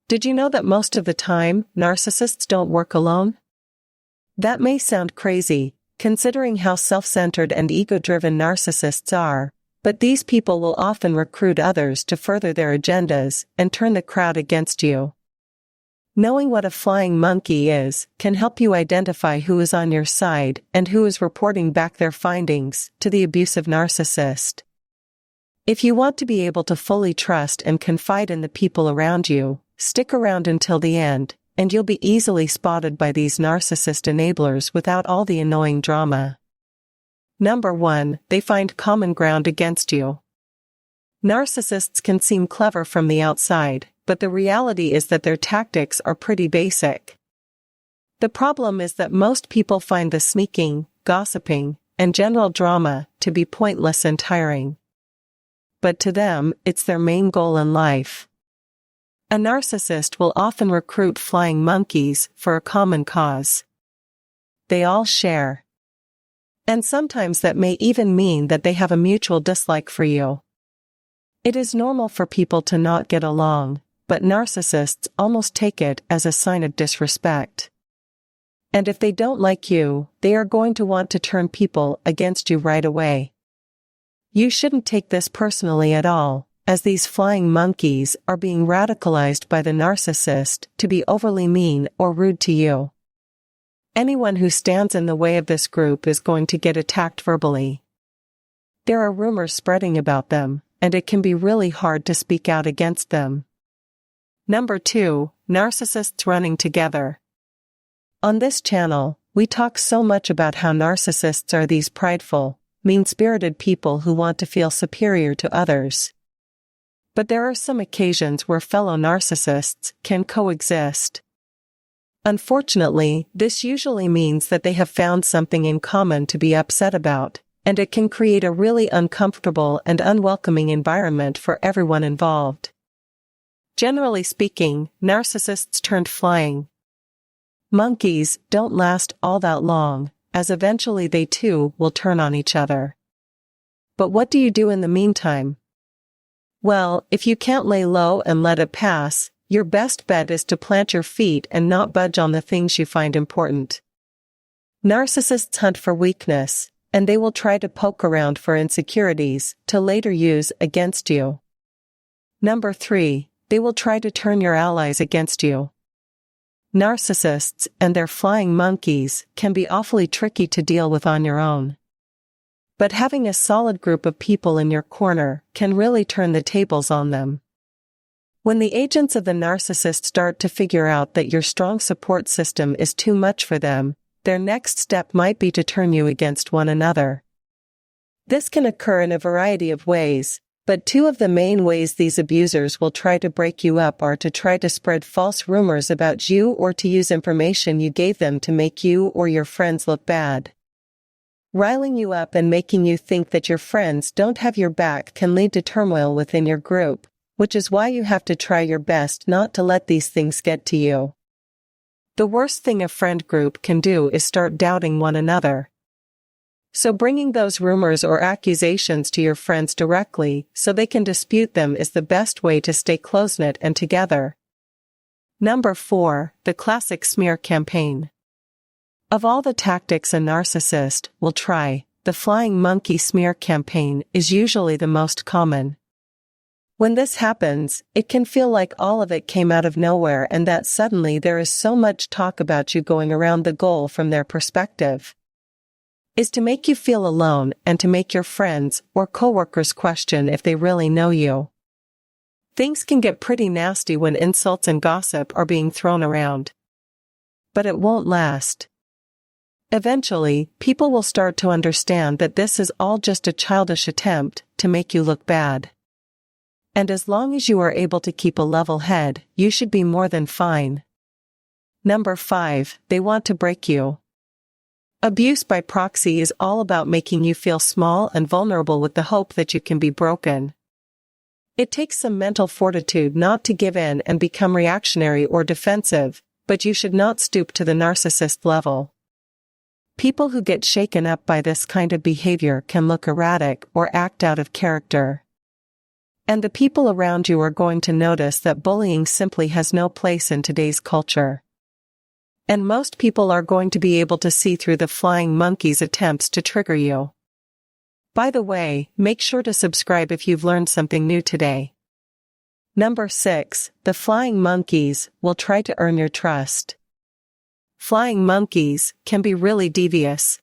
Did you know that most of the time, narcissists don't work alone? That may sound crazy, considering how self-centered and ego-driven narcissists are, but these people will often recruit others to further their agendas and turn the crowd against you. Knowing what a flying monkey is can help you identify who is on your side and who is reporting back their findings to the abusive narcissist. If you want to be able to fully trust and confide in the people around you, stick around until the end, and you'll be easily spotted by these narcissist enablers without all the annoying drama. Number 1, they find common ground against you. Narcissists can seem clever from the outside, but the reality is that their tactics are pretty basic. The problem is that most people find the sneaking, gossiping, and general drama to be pointless and tiring. But to them, it's their main goal in life. A narcissist will often recruit flying monkeys for a common cause. They all share. And sometimes that may even mean that they have a mutual dislike for you. It is normal for people to not get along, but narcissists almost take it as a sign of disrespect. And if they don't like you, they are going to want to turn people against you right away. You shouldn't take this personally at all, as these flying monkeys are being radicalized by the narcissist to be overly mean or rude to you. Anyone who stands in the way of this group is going to get attacked verbally. There are rumors spreading about them, and it can be really hard to speak out against them. Number 2, narcissists running together. On this channel, we talk so much about how narcissists are these prideful, mean-spirited people who want to feel superior to others. But there are some occasions where fellow narcissists can coexist. Unfortunately, this usually means that they have found something in common to be upset about, and it can create a really uncomfortable and unwelcoming environment for everyone involved. Generally speaking, narcissists turned flying monkeys don't last all that long, as eventually they too will turn on each other. But what do you do in the meantime? Well, if you can't lay low and let it pass, your best bet is to plant your feet and not budge on the things you find important. Narcissists hunt for weakness, and they will try to poke around for insecurities to later use against you. Number 3, they will try to turn your allies against you. Narcissists and their flying monkeys can be awfully tricky to deal with on your own. But having a solid group of people in your corner can really turn the tables on them. When the agents of the narcissist start to figure out that your strong support system is too much for them, their next step might be to turn you against one another. This can occur in a variety of ways, but 2 of the main ways these abusers will try to break you up are to try to spread false rumors about you or to use information you gave them to make you or your friends look bad. Riling you up and making you think that your friends don't have your back can lead to turmoil within your group, which is why you have to try your best not to let these things get to you. The worst thing a friend group can do is start doubting one another. So bringing those rumors or accusations to your friends directly so they can dispute them is the best way to stay close-knit and together. Number 4, the classic smear campaign. Of all the tactics a narcissist will try, the flying monkey smear campaign is usually the most common. When this happens, it can feel like all of it came out of nowhere and that suddenly there is so much talk about you going around. The goal from their perspective is to make you feel alone and to make your friends or coworkers question if they really know you. Things can get pretty nasty when insults and gossip are being thrown around. But it won't last. Eventually, people will start to understand that this is all just a childish attempt to make you look bad. And as long as you are able to keep a level head, you should be more than fine. Number 5, they want to break you. Abuse by proxy is all about making you feel small and vulnerable with the hope that you can be broken. It takes some mental fortitude not to give in and become reactionary or defensive, but you should not stoop to the narcissist level. People who get shaken up by this kind of behavior can look erratic or act out of character. And the people around you are going to notice that bullying simply has no place in today's culture. And most people are going to be able to see through the flying monkey's attempts to trigger you. By the way, make sure to subscribe if you've learned something new today. Number 6, the flying monkeys will try to earn your trust. Flying monkeys can be really devious.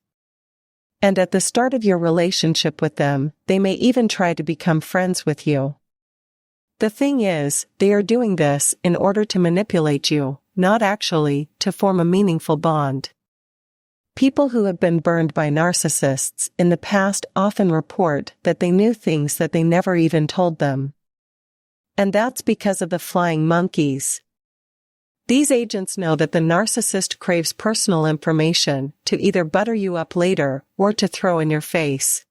And at the start of your relationship with them, they may even try to become friends with you. The thing is, they are doing this in order to manipulate you, not actually to form a meaningful bond. People who have been burned by narcissists in the past often report that they knew things that they never even told them. And that's because of the flying monkeys. These agents know that the narcissist craves personal information to either butter you up later or to throw in your face.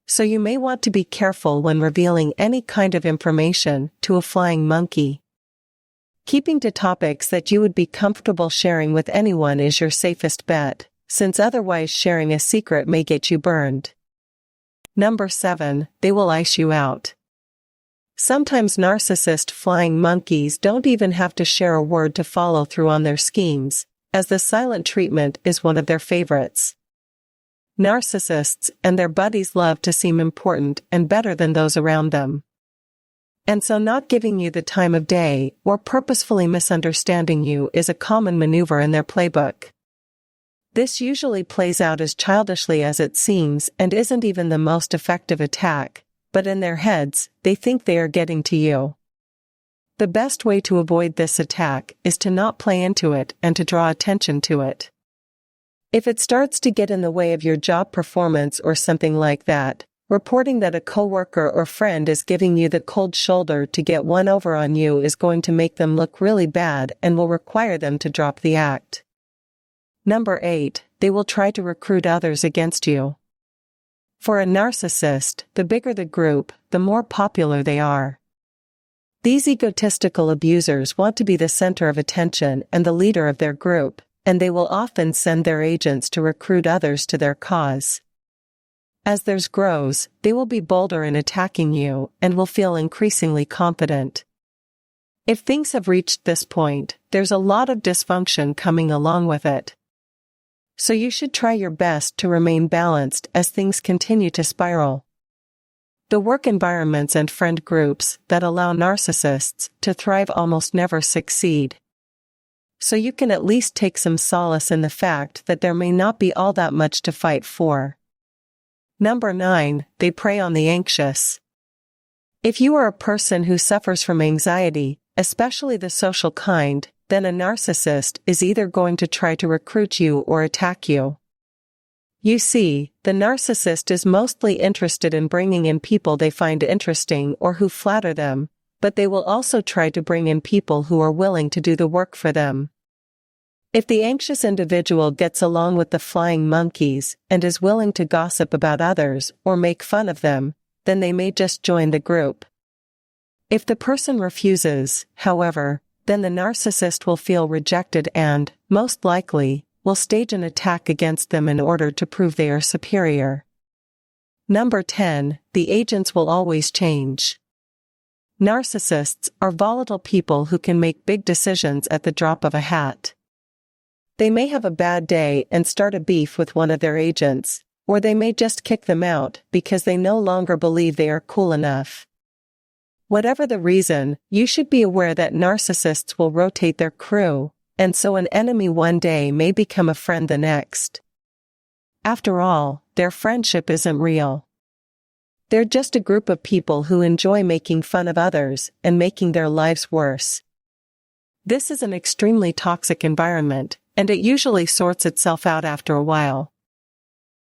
So you may want to be careful when revealing any kind of information to a flying monkey. Keeping to topics that you would be comfortable sharing with anyone is your safest bet, since otherwise sharing a secret may get you burned. Number 7, they will ice you out. Sometimes narcissist flying monkeys don't even have to share a word to follow through on their schemes, as the silent treatment is one of their favorites. Narcissists and their buddies love to seem important and better than those around them. And so not giving you the time of day or purposefully misunderstanding you is a common maneuver in their playbook. This usually plays out as childishly as it seems and isn't even the most effective attack, but in their heads, they think they are getting to you. The best way to avoid this attack is to not play into it and to draw attention to it. If it starts to get in the way of your job performance or something like that, reporting that a coworker or friend is giving you the cold shoulder to get one over on you is going to make them look really bad and will require them to drop the act. Number 8, they will try to recruit others against you. For a narcissist, the bigger the group, the more popular they are. These egotistical abusers want to be the center of attention and the leader of their group, and they will often send their agents to recruit others to their cause. As theirs grows, they will be bolder in attacking you and will feel increasingly confident. If things have reached this point, there's a lot of dysfunction coming along with it. So you should try your best to remain balanced as things continue to spiral. The work environments and friend groups that allow narcissists to thrive almost never succeed. So you can at least take some solace in the fact that there may not be all that much to fight for. Number 9, they prey on the anxious. If you are a person who suffers from anxiety, especially the social kind, then a narcissist is either going to try to recruit you or attack you. You see, the narcissist is mostly interested in bringing in people they find interesting or who flatter them, but they will also try to bring in people who are willing to do the work for them. If the anxious individual gets along with the flying monkeys and is willing to gossip about others or make fun of them, then they may just join the group. If the person refuses, however, then the narcissist will feel rejected and, most likely, will stage an attack against them in order to prove they are superior. Number 10, the agents will always change. Narcissists are volatile people who can make big decisions at the drop of a hat. They may have a bad day and start a beef with one of their agents, or they may just kick them out because they no longer believe they are cool enough. Whatever the reason, you should be aware that narcissists will rotate their crew, and so an enemy one day may become a friend the next. After all, their friendship isn't real. They're just a group of people who enjoy making fun of others and making their lives worse. This is an extremely toxic environment, and it usually sorts itself out after a while.